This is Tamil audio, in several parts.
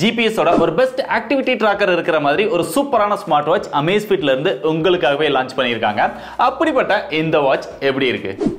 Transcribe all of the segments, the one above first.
GPS ஓட ஒரு பெஸ்ட் ஆக்டிவிட்டி ட்ராக்கர் இருக்கிற மாதிரி ஒரு சூப்பரான ஸ்மார்ட் வாட்ச் Amazfitல இருந்து உங்களுக்காகவே லான்ச் பண்ணியிருக்காங்க. அப்படிப்பட்ட இந்த வாட்ச் எப்படி இருக்கு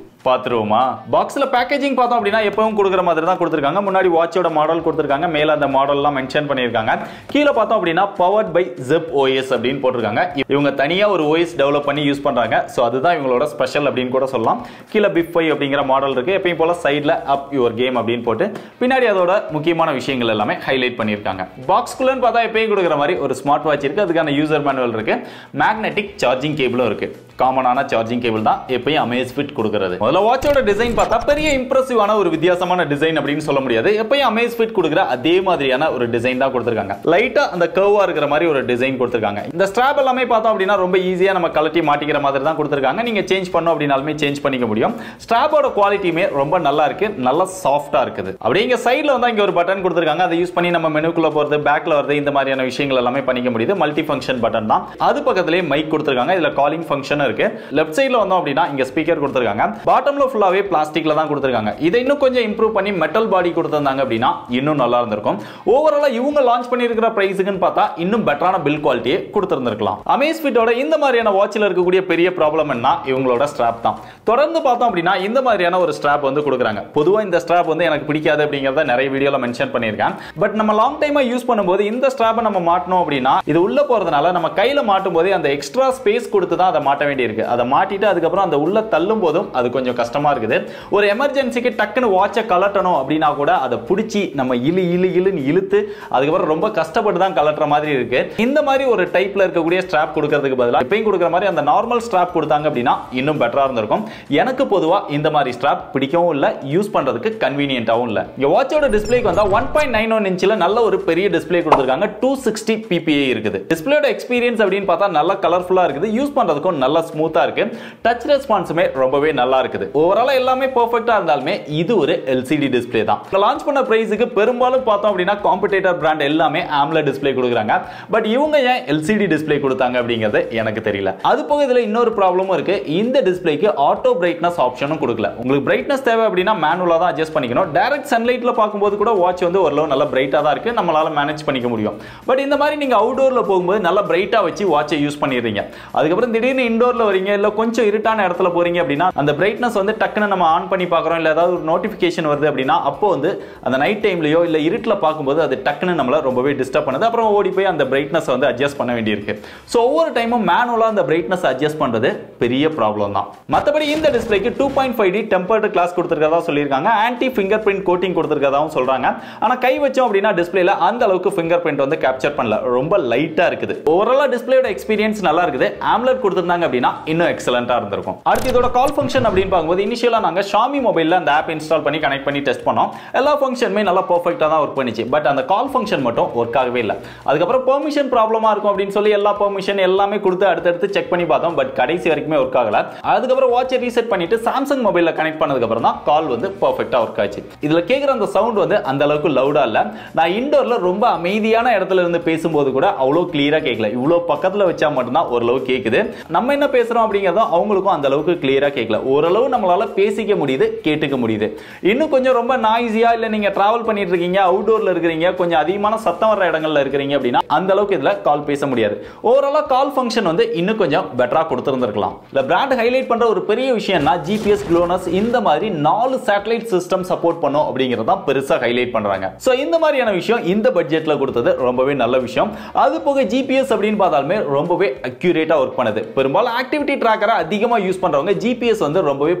பாத்துருவோமா? பாக்ஸ்ல பேக்கேஜிங் பார்த்தோம் அப்படின்னா எப்பவும் கொடுக்குற மாதிரி தான் கொடுத்துருக்காங்க. முன்னாடி வாட்சோட மாடல் கொடுத்துருக்காங்க, மேல அந்த மாடல்லாம் மென்ஷன் பண்ணியிருக்காங்க. கீழே பார்த்தோம் அப்படின்னா பவர்ட் பை ஜிப் OS அப்படின்னு போட்டிருக்காங்க. இவங்க தனியா ஒரு OS டெவலப் பண்ணி யூஸ் பண்றாங்க. ஸோ அதுதான் இவங்களோட ஸ்பெஷல் அப்படின்னு கூட சொல்லலாம். கீழே பிப் 5 அப்படிங்கிற மாடல் இருக்கு. எப்பயும் போல சைட்ல அப் யுவர் கேம் அப்படின்னு போட்டு பின்னாடி அதோட முக்கியமான விஷயங்கள் எல்லாமே ஹைலைட் பண்ணியிருக்காங்க. பாக்ஸ்குள்ளன்னு பார்த்தா எப்பயும் கொடுக்குற மாதிரி ஒரு ஸ்மார்ட் வாட்ச் இருக்கு. அதுக்கான யூசர் மேனுவல் இருக்கு. மேக்னெட்டிக் சார்ஜிங் கேபிளும் இருக்கு. காமனான சார்ஜிங் கேபிள் தான் எப்பயும் Amazfit கொடுக்கிறது. முதல்ல வாட்சோட டிசைன் பார்த்தா பெரிய இம்ப்ரெசிவான ஒரு வித்தியாசமான டிசைன் அப்படின்னு சொல்ல முடியாது. எப்பயும் Amazfit கொடுக்குற அதே மாதிரியான ஒரு டிசைன் தான் கொடுத்திருக்காங்க. லைட்டா அந்த கர்வா இருக்கிற மாதிரி ஒரு டிசைன் கொடுத்திருக்காங்க. இந்த ஸ்ட்ராப் எல்லாமே பார்த்தோம் அப்படின்னா ரொம்ப ஈஸியா நம்ம கழட்டி மாட்டிக்கிற மாதிரி தான் கொடுத்திருக்காங்க. நீங்க சேஞ்ச் பண்ணோம் அப்படினாலுமே சேஞ்ச் பண்ணிக்க முடியும். ஸ்ட்ராப்போட குவாலிட்டியுமே ரொம்ப நல்லா இருக்கு, நல்லா சாஃப்டா இருக்குது. அப்படியே இங்க சைடுல வந்து இங்க ஒரு பட்டன் கொடுத்திருக்காங்க. அதை யூஸ் பண்ணி நம்ம மெனுக்குள்ள போறது, பேக்ல வரது, இந்த மாதிரியான விஷயங்கள் எல்லாமே பண்ணிக்க முடியுது. மல்டி ஃபங்க்ஷன் பட்டன் தான். அது பக்கத்திலேயே மைக் கொடுத்திருக்காங்க. இதுல காலிங் ஃபங்க்ஷன் இருக்கு. லெஃப்ட் சைடுல வந்தோம் அப்படின்னா இங்க ஸ்பீக்கர் கொடுத்திருக்காங்க. பாட்டம்ல ஃபுல்லாவே பிளாஸ்டிக்ல தான் கொடுத்திருக்காங்க. இதை இன்னும் கொஞ்சம் இம்ப்ரூவ் பண்ணி மெட்டல் பாடி கொடுத்திருந்தாங்க அப்படின்னா இன்னும் நல்லா இருந்திருக்கும். ஓவராலா இவங்க லான்ச் பண்ணியிருக்கிற பிரைஸ்க்குன்னு பார்த்தா இன்னும் பெட்டரான பில் குவாலிட்டியை கொடுத்திருந்திருக்கலாம். Amazfitோட இந்த மாதிரியான வாட்ச்ல இருக்கக்கூடிய பெரிய ப்ராப்ளம் என்ன? இவங்களோட ஸ்ட்ராப் தான். தொடர்ந்து பார்த்தோம் அப்படின்னா இந்த மாதிரியான ஒரு ஸ்ட்ராப் வந்து கொடுக்குறாங்க. பொதுவா இந்த ஸ்ட்ராப் வந்து எனக்கு பிடிக்காது அப்படிங்கறத நிறைய வீடியோல மென்ஷன் பண்ணியிருக்கேன். பட் நம்ம லாங் டைமா யூஸ் பண்ணும்போது இந்த ஸ்ட்ராப்பை நம்ம மாட்டணும் அப்படின்னா இது உள்ள போறதுனால நம்ம கையில மாட்டும் போது அந்த எக்ஸ்ட்ரா ஸ்பேஸ் கொடுத்து தான் அதை மாட்ட வேண்டியிருக்கு. அதை மாட்டிட்டு அதுக்கப்புறம் அந்த உள்ள தள்ளும் போதும் அது கொஞ்சம் கஷ்டமா இருக்குது. ஒரு எமர்ஜென்சிக்கு டக்குன்னு வாட்சை கலட்டணும் அப்படின்னா கூட அதை பிடிச்சி நம்ம இழுன்னு இழுத்து அதுக்கப்புறம் ரொம்ப கஷ்டப்பட்டு தான் கலட்டுற மாதிரி இருக்கு. இந்த மாதிரி ஒரு டைப்ல இருக்கக்கூடிய ஸ்ட்ராப் கொடுக்கிறதுக்கு பதிலாக இப்பயும் கொடுக்குற மாதிரி அந்த நார்மல் ஸ்ட்ராப் கொடுத்தாங்க அப்படின்னா இன்னும் பெட்டரா இருந்திருக்கும். எனக்கு பொதுவா இந்த மாதிரி ஸ்ட்ராப் பிடிக்கவும் இல்லை, யூஸ் பண்றதுக்கு கன்வீனியன்ட்டாவும் இல்லை. இங்க வாட்சோட டிஸ்பிளேக்கு வந்தா 1.91 இன்ச்ல நல்ல ஒரு பெரிய டிஸ்பிளே கொடுத்திருக்காங்க. 260 ppi இருக்குது. டிஸ்பிளேயோட எக்ஸ்பீரியன்ஸ் அப்படின்னு பார்த்தா நல்ல கலர்ஃபுல்லா இருக்குது. யூஸ் பண்றதுக்கும் நல்ல ஸ்மூத்தா இருக்கு. டச் ரெஸ்பான்ஸுமே ரொம்பவே நல்லா இருக்குது. ஓவராலா எல்லாமே பெர்ஃபெக்ட்டா இருந்தாலுமே இது ஒரு LCD டிஸ்பிளே தான். லான்ச் பண்ண பிரைஸ்க்கு பெரும்பாலும் பார்த்தோம் அப்படின்னா காம்படிட்டர் பிராண்ட் எல்லாமே AMOLED டிஸ்பிளே கொடுக்குறாங்க. பட் இவங்க ஏன் LCD டிஸ்பிளே கொடுத்தாங்க அப்படிங்கிறது எனக்கு தெரியல. அது போக இதுல இன்னொரு ப்ராப்ளமும் இருக்கு. இந்த டிஸ்பிளேக்கு ஆட்டோ பிரைட்னஸ் ஆப்ஷனும் கொடுக்கல. உங்களுக்கு பிரைட்னஸ் தேவை அப்படின்னா மேனுவலா தான் அட்ஜஸ்ட் பண்ணிக்கணும். டைரக்ட் சன்லைட்ல பார்க்கும்போது கூட வாட்ச் வந்து ஓரளவு நல்ல பிரைட்டா தான் இருக்கு, நம்மளால மேனேஜ் பண்ணிக்க முடியும். பட் இந்த மாதிரி நீங்க அவுட்டோர்ல போகும்போது நல்ல பிரைட்டா வச்சு வாட்சை யூஸ் பண்ணிடுறீங்க. அதுக்கப்புறம் திடீர்னு இன்டோர்ல வரீங்க, இல்ல கொஞ்சம் இருட்டான இடத்துல போறீங்க அப்படின்னா அந்த பிரைட்னஸ் வந்து டக்குன்னு நம்ம ஆன் பண்ணி பார்க்குறோம், இல்லை ஏதாவது ஒரு நோட்டிஃபிகேஷன் வருது அப்படின்னா அப்போ வந்து அந்த நைட் டைம்லையோ இல்லை இருட்டில் பார்க்கும்போது அது டக்குன்னு நம்மளை ரொம்பவே டிஸ்டர்ப் பண்ணுது. அப்புறம் ஓடி போய் அந்த பிரைட்னஸ் வந்து அட்ஜஸ்ட் பண்ண வேண்டியிருக்கு. ஸோ ஒவ்வொரு டைமும் மேனுவலாக அந்த பிரைட்னஸ் அட்ஜஸ்ட் பண்ணுறது பெரிய ப்ராப்ளம் தான். மற்றபடி இந்த டிஸ்பிளேக்கு 2.5D டெம்பர்டு கிளாஸ் கொடுத்துருக்கதா சொல்லியிருக்காங்க. ஆன்டி ஃபிங்கர் பிரிண்ட் கோட்டிங் கொடுத்துருக்கதாகவும் சொல்றாங்க. ஆனால் கை வச்சோம் அப்படின்னா டிஸ்பிளேல அந்த அளவுக்கு ஃபிங்கர் பிரிண்ட் வந்து கேப்சர் பண்ணல, ரொம்ப லைட்டாக இருக்குது. ஓவராலாக டிஸ்பிளேயோட எக்ஸ்பீரியன்ஸ் நல்லா இருக்குது. AMOLED கொடுத்துருந்தாங்க அப்படின்னா இன்னும் எக்ஸலண்டா இருந்திருக்கும். அடுத்து இதோட கால் ஃபங்க்ஷன் அப்படின்னு பார்க்கும்போது இனிஷியலா நாங்க Xiaomi மொபைல்ல அந்த ஆப் இன்ஸ்டால் பண்ணி கனெக்ட் பண்ணி டெஸ்ட் பண்ணோம். எல்லா ஃபங்க்ஷனுமே நல்லா பெர்ஃபெக்ட்டா தான் ஒர்க் பண்ணிச்சு. பட் அந்த கால் ஃபங்க்ஷன் மட்டும் ஒர்க் ஆகவே இல்லை. அதுக்கப்புறம் பெர்மிஷன் ப்ராப்ளமா இருக்கும் அப்படின்னு சொல்லி எல்லா பெர்மிஷன் எல்லாமே கொடுத்து அடுத்தடுத்து செக் பண்ணி பார்த்தோம். பட் கடைசி வரைக்குமே ஒர்க் ஆகல. அதுக்கப்புறம் வாட்சை ரீசெட் பண்ணிட்டு Samsung மொபைல்ல கனெக்ட் பண்ணதுக்கு அப்புறம் தான் கால் வந்து பெர்ஃபெக்ட்டா ஒர்க் ஆச்சு. இதுல கேக்குற அந்த சவுண்ட் வந்து அந்த அளவுக்கு லவுடா இல்ல. நான் இன்டோர்ல ரொம்ப அமைதியான இடத்துல இருந்து பேசும்போது கூட அவ்வளவு கிளியரா கேட்கல. இவ்வளவு பக்கத்துல வச்சா மட்டும்தான் ஓரளவு கேக்குது. நம்ம என்ன பேசுறோம் அப்படிங்கறதும் அவங்களுக்கும் அந்த அளவுக்கு கிளியரா கேட்கல. ஓரளவு நம்மளால பேசிக்க முடியுது, கேட்டுக்க முடியுது. இன்னும் கொஞ்சம் ரொம்ப நாய்ஸியா இல்ல நீங்க டிராவல் பண்ணிட்டு இருக்கீங்க, அவுட்டோர்ல இருக்கீங்க, கொஞ்சம் அதிகமான சத்தம் வர இடங்கள்ல இருக்கீங்க அப்படின்னா அந்த அளவுக்கு இதுல கால் பேச முடியாது. ஓவராலா கால் ஃபங்க்ஷன் வந்து இன்னும் கொஞ்சம் பெட்டரா கொடுத்திருந்திருக்கலாம். இந்த பிராண்ட் ஹைலைட் பண்ற ஒரு பெரிய விஷயம்னா GPS க்ளோனஸ் இந்த மாதிரி 4 சேட்டலைட் சிஸ்டம் சப்போர்ட் பண்ணும் அப்படிங்கறத தான் பெருசா ஹைலைட் பண்றாங்க. சோ இந்த மாதிரியான விஷயம் இந்த பட்ஜெட்ல கொடுத்தது ரொம்பவே நல்ல விஷயம். அது போக GPS அப்படின்னு பார்த்தாலுமே ரொம்பவே அக்யூரேட்டா ஒர்க் பண்ணுது. பெரும்பாலும் ஆக்டிவிட்டி ட்ராக்கரை அதிகமா யூஸ் பண்றவங்க GPS வந்து ரொம்பவே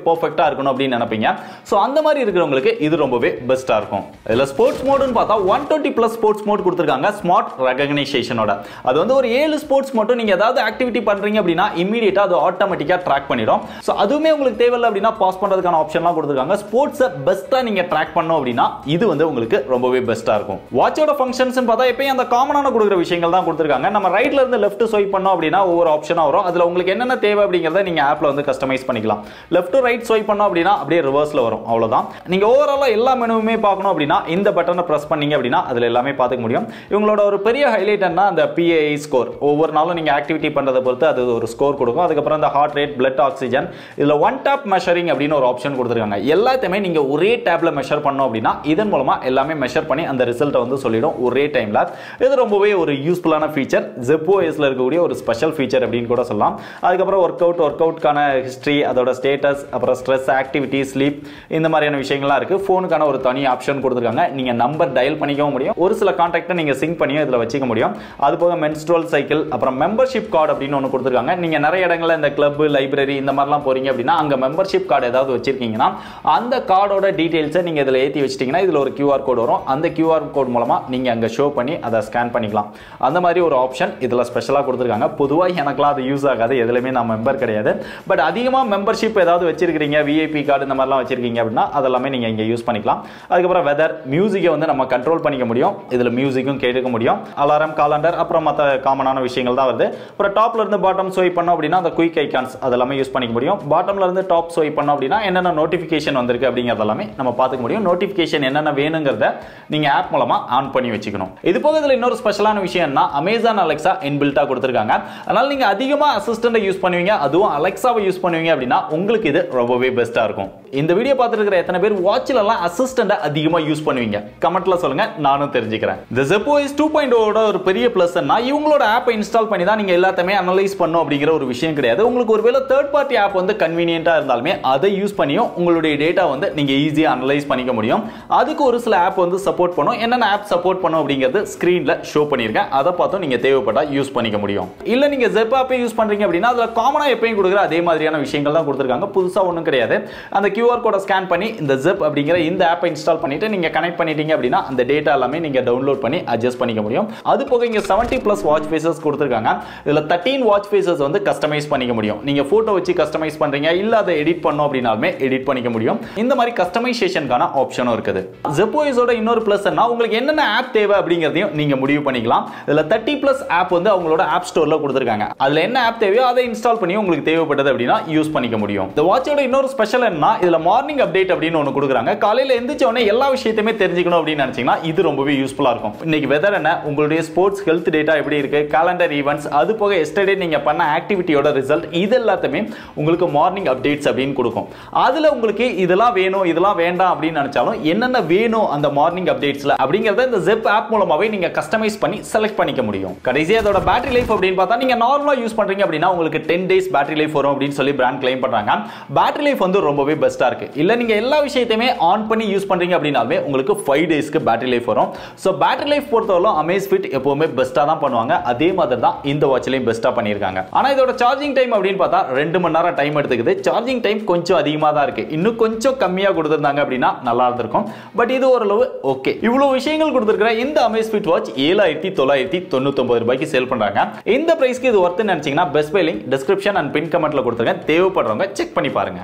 பெர்ஃபெக்ட்டா இருக்கணும் அப்படின்னு நினைப்பீங்க. சோ அந்த மாதிரி இருக்கிறவங்களுக்கு இது ரொம்பவே பெஸ்டா இருக்கும். இதுல ஸ்போர்ட்ஸ் மோட்னு பார்த்தா 120+ ஸ்போர்ட்ஸ் மோட் கொடுத்திருக்காங்க ஸ்மார்ட் ரெகக்னிஷனோட. அது வந்து ஒரு 7 ஸ்போர்ட்ஸ் மட்டும் நீங்க ஏதாவது ஆக்டிவிட்டி பண்றீங்க அப்படின்னா இமிடியேட்டா அது ஆட்டோமேட்டிக்கா ட்ராக் பண்ணிடும். சோ அதுவுமே உங்களுக்கு தேவையில்லை அப்படின்னா பாஸ் பண்றதுக்கான ஆப்ஷன்லாம் கொடுத்திருக்காங்க. ஸ்போர்ட்ஸை பெஸ்ட்டா நீங்க ட்ராக் பண்ணணும் அப்படின்னா இது வந்து உங்களுக்கு ரொம்பவே பெஸ்ட்டா இருக்கும். வாட்சோட ஃபங்க்ஷன்ஸ் பார்த்தா எப்பயும் அந்த காமனான கொடுக்குற விஷயங்கள் தான் கொடுத்திருக்காங்க. நம்ம ரைட்ல இருந்து லெஃப்ட் ஸ்வைப் பண்ணோம் அப்படின்னா ஒவ்வொரு ஆப்ஷனா வரும். அதுல உங்களுக்கு என்ன என்னென்ன தேவை அப்படிங்கறத நீங்க ஆப்ல வந்து கஸ்டமைஸ் பண்ணிக்கலாம். லெஃப்ட் டு ரைட் ஸ்வைப் பண்ணோம் அப்படினா அப்படியே ரிவர்ஸ்ல வரும். அவ்வளவுதான். நீங்க ஓவராலா எல்லா மெனுவுமே பார்க்கணும் அப்படினா இந்த பட்டனை பிரஸ் பண்ணீங்க அப்படினா அதுல எல்லாமே பார்த்துக்க முடியும். இவங்களோட ஒரு பெரிய ஹைலைட் என்ன அந்த PAI ஸ்கோர். ஒவ்வொரு நாளும் நீங்க ஆக்டிவிட்டி பண்றத பொறுத்து அது ஒரு ஸ்கோர் கொடுக்கும். அதுக்கு அப்புறம் அந்த ஹார்ட் ரேட், பிளட் ஆக்ஸிஜன், இதுல ஒன் டாப் மெஷரிங் அப்படின ஒரு ஆப்ஷன் கொடுத்திருக்காங்க. எல்லாத்தையுமே நீங்க ஒரே டேப்ல மெஷர் பண்ணோம் அப்படினா இதன் மூலமா எல்லாமே மெஷர் பண்ணி அந்த ரிசல்ட் வந்து சொல்லிடும் ஒரே டைம்ல. இது ரொம்பவே ஒரு யூஸ்ஃபுல்லான ஃபீச்சர். ZipOSல இருக்கக்கூடிய ஒரு ஸ்பெஷல் ஃபீச்சர் அப்படின்னு கூட சொல்லலாம். அதுக்கப்புறம் ஒர்க் அவுட்கான ஹிஸ்டரி, அதோட ஸ்டேட்டஸ், அப்புறம் ஸ்ட்ரெஸ், ஆக்டிவிட்டி, ஸ்லீப், இந்த மாதிரியான விஷயங்கள்லாம் இருக்கு. ஃபோனுக்கான ஒரு தனி ஆப்ஷன் கொடுத்துருக்காங்க. நீங்க நம்பர் டயல் பண்ணிக்கவும் முடியும். ஒரு சில கான்டாக்டை நீங்க சிங்க் பண்ணியும் இதில் வச்சுக்க முடியும். அது போக மென்ஸ்ட்ரல் சைக்கிள், அப்புறம் மெம்பர்ஷிப் கார்டு அப்படின்னு ஒன்று கொடுத்துருக்காங்க. நீங்க நிறைய இடங்கள்ல இந்த கிளப், லைப்ரரி இந்த மாதிரிலாம் போறீங்க அப்படின்னா அங்க மெம்பர்ஷிப் கார்டு ஏதாவது வச்சிருக்கீங்கன்னா அந்த கார்டோட டீடைல்ஸை நீங்க இதில் ஏற்றி வச்சிட்டீங்கன்னா இதுல ஒரு QR கோட் வரும். அந்த QR கோட் மூலமா நீங்க அங்க ஷோ பண்ணி அதை ஸ்கேன் பண்ணிக்கலாம். அந்த மாதிரி ஒரு ஆப்ஷன் இதுல ஸ்பெஷலா கொடுத்திருக்காங்க. பொதுவா எனக்குலாம் அது யூஸ் ஆகாது. எதுலயுமே நான் மெம்பர் கிடையாது. பட் அதிகமா மெம்பர்ஷிப் ஏதாவது வச்சிருக்கீங்க, VIP கார்டு இந்த மாதிரிலாம் வச்சிருக்கீங்க அப்படின்னா அதெல்லாமே நீங்க இங்க யூஸ் பண்ணிக்கலாம். அதுக்கப்புறம் வெதர், மியூசிக்கை வந்து நம்ம கண்ட்ரோல் பண்ணிக்க முடியும். இதுல மியூசிக்கும் கேட்க முடியும். அலாரம், காலண்டர், அப்புறம் மற்ற காமனான விஷயங்கள் தான் வருது. அப்புறம் டாப்ல இருந்து பாட்டம் ஸ்வைப் பண்ணோம் அப்படின்னா அந்த குயிக் ஐகான்ஸ் அதெல்லாமே யூஸ் பண்ணிக்க முடியும். பாட்டம்ல இருந்து டாப் ஸ்வைப் பண்ணோம் அப்படின்னா என்னென்ன நோட்டிபிகேஷன் வந்திருக்கு அப்படிங்கறதெல்லாமே நம்ம பார்த்துக்க முடியும். நோட்டிபிகேஷன் என்னென்ன வேணுங்கிறத நீங்க ஆப் மூலமா ஆன் பண்ணி வச்சுக்கணும். இது போக இதுல இன்னொரு ஸ்பெஷலான விஷயம்னா Amazon Alexa இன்பில்ட்டா கொடுத்திருக்காங்க. அதனால நீங்க அதிகமா அசிஸ்டன்ட் யூஸ் பண்ணுவீங்க, அதுவும் Alexaவை யூஸ் பண்ணுவீங்க அப்படின்னா உங்களுக்கு இது ரொம்பவே பெஸ்டா இருக்கும். இந்த வீடியோ பார்த்துட்டு இருக்கிற எத்தனை பேர் வாட்ச்ல எல்லாம் அசிஸ்டன்ட் அதிகமா யூஸ் பண்ணுவீங்க கமெண்ட்ல சொல்லுங்க, நானும் தெரிஞ்சுக்கிறேன். இந்த ZipOS 2.0 ஓட ஒரு பெரிய பிளஸ்னா இவங்களோட ஆப்பை இன்ஸ்டால் பண்ணி தான் நீங்க எல்லாத்தையுமே அனலைஸ் பண்ணணும் அப்படிங்கிற ஒரு விஷயம் கிடையாது. உங்களுக்கு ஒருவேளை தேர்ட் பார்ட்டி ஆப் வந்து கன்வீனியன்ட்டா இருந்தாலுமே அதை யூஸ் பண்ணியும் உங்களுடைய டேட்டா வந்து நீங்க ஈஸியா அனலைஸ் பண்ணிக்க முடியும். அதுக்கு ஒரு சில ஆப் வந்து சப்போர்ட் பண்ணும். என்னென்ன ஆப் சப்போர்ட் பண்ணும் அப்படிங்கிறது ஸ்கிரீன்ல ஷோ பண்ணிருக்கேன். அதை பார்த்தும் நீங்க தேவைப்பட்டா யூஸ் பண்ணிக்க முடியும். இல்ல நீங்க Zip ஆப்பை யூஸ் பண்றீங்க அப்படின்னா அதுல காமனா எப்பயும் கொடுக்குற அதே மாதிரியான விஷயங்கள் தான் கொடுத்திருக்காங்க. புதுசா ஒண்ணும் கிடையாது. அந்த QR கோட ஸ்கேன் பண்ணி இந்த Zip அப்படிங்கிற இந்த ஆப்பை இன்ஸ்டால் பண்ணிட்டு நீங்க கனெக்ட் பண்ணிட்டீங்க அப்படின்னா அந்த டேட்டா எல்லாமே நீங்க டவுன்லோட் பண்ணி அட்ஜஸ்ட் பண்ணிக்க முடியும். அது போக இங்க 70+ வாட்ச் ஃபேஸஸ் கொடுத்திருக்காங்க. இதுல 13 வாட்ச் ஃபேஸஸ் வந்து கஸ்டமைஸ் பண்ணிக்க முடியும். நீங்க போட்டோ வச்சு கஸ்டமைஸ் பண்றீங்க, இல்ல அதை எடிட் பண்ணனும் அப்படினாலுமே எடிட் பண்ணிக்க முடியும். இந்த மாதிரி கஸ்டமைசேஷனுக்கான ஆப்ஷனும் இருக்குது. ZipOS ஓட இன்னொரு பிளஸ் என்ன, உங்களுக்கு என்னென்ன ஆப் தேவை அப்படிங்கறதையும் நீங்க முடிவு பண்ணிக்கலாம். இதுல 30+ ஆப் வந்து அவங்களோட ஆப் ஸ்டோர்ல கொடுத்திருக்காங்க. அதுல என்ன ஆப் தேவையோ அதை இன்ஸ்டால் பண்ணி உங்களுக்கு தேவைப்பட்டது அப்படினா யூஸ் பண்ணிக்க முடியும். இந்த வாட்சோட இன்னொரு ஸ்பெஷல் என்ன, இதுல மார்னிங் அப்டேட் அப்படின்னு ஒன்னு கொடுக்குறாங்க. காலையில எந்திரிச்ச உடனே எல்லா விஷயத்தையுமே தெரிஞ்சுக்கணும் அப்படின்னு நினைச்சீங்கன்னா இது ரொம்பவே யூஸ்ஃபுல்லா இருக்கும். இன்னைக்கு வெதர் என்ன, உங்களுடைய ஸ்போர்ட்ஸ் ஹெல்த் டேட்டா எப்படி இருக்கு, காலண்டர் ஈவென்ட்ஸ், அது போக எஸ்டர்டே நீங்க பண்ண ஆக்டிவிட்டியோட ரிசல்ட், இது எல்லாத்தையுமே உங்களுக்கு மார்னிங் அப்டேட்ஸ் அப்படின்னு கொடுக்கும். அதுல உங்களுக்கு இதெல்லாம் வேணும் இதெல்லாம் வேண்டாம் அப்படின்னு நினைச்சாலும் என்னென்ன வேணும் அந்த மார்னிங் அப்டேட்ஸ்ல அப்படிங்கறத இந்த Zip ஆப் மூலமாவே நீங்க கஸ்டமைஸ் பண்ணி செலக்ட் பண்ணிக்க முடியும். கடைசியா அதோட பேட்டரி லைஃப் அப்படின்னு பார்த்தா நீங்க நார்மலா யூஸ் பண்றீங்க அப்படின்னா உங்களுக்கு 10 days பேட்டரி லைஃப் வரும் அப்படின்னு சொல்லி பிராண்ட் கிளைம் பண்றாங்க. பேட்டரி லைஃப் வந்து ரொம்பவே பெஸ்டா இருக்கு. இல்ல நீங்க எல்லா விஷயத்தையுமே ஆன் பண்ணி யூஸ் பண்றீங்க அப்படினாலே உங்களுக்கு 5 daysக்கு பேட்டரி லைஃப் வரும். சோ பேட்டரி லைஃப் பொறுத்தவரை Amazfit எப்பவுமே பெஸ்டா தான் பண்ணுவாங்க. அதே மாதிரி தான் இந்த வாட்ச்லயும் பெஸ்டா பண்ணிருக்காங்க. ஆனா இதோட சார்ஜிங் டைம் அப்படின்னு பார்த்தா 2 மணி நேரம் டைம் எடுத்துக்குது. சார்ஜிங் டைம் கொஞ்சம் அதிகமா தான் இருக்கு. இன்னும் கொஞ்சம் கம்மியா கொடுத்திருந்தாங்க அப்படின்னா நல்லா இருந்திருக்கும். பட் இது ஓரளவு ஓகே. இவ்வளவு விஷயங்கள் கொடுத்திருக்கிற இந்த Amazfit வாட்ச் 7999 ரூபாய்க்கு சேல் பண்றாங்க. இந்த பிரைஸ்க்கு இது வர்த் நினைச்சீங்கன்னா best buy link description and pin கமெண்ட்ல கொடுத்திருக்கேன். தேவைப்படுறவங்க செக் பண்ணி பாருங்க.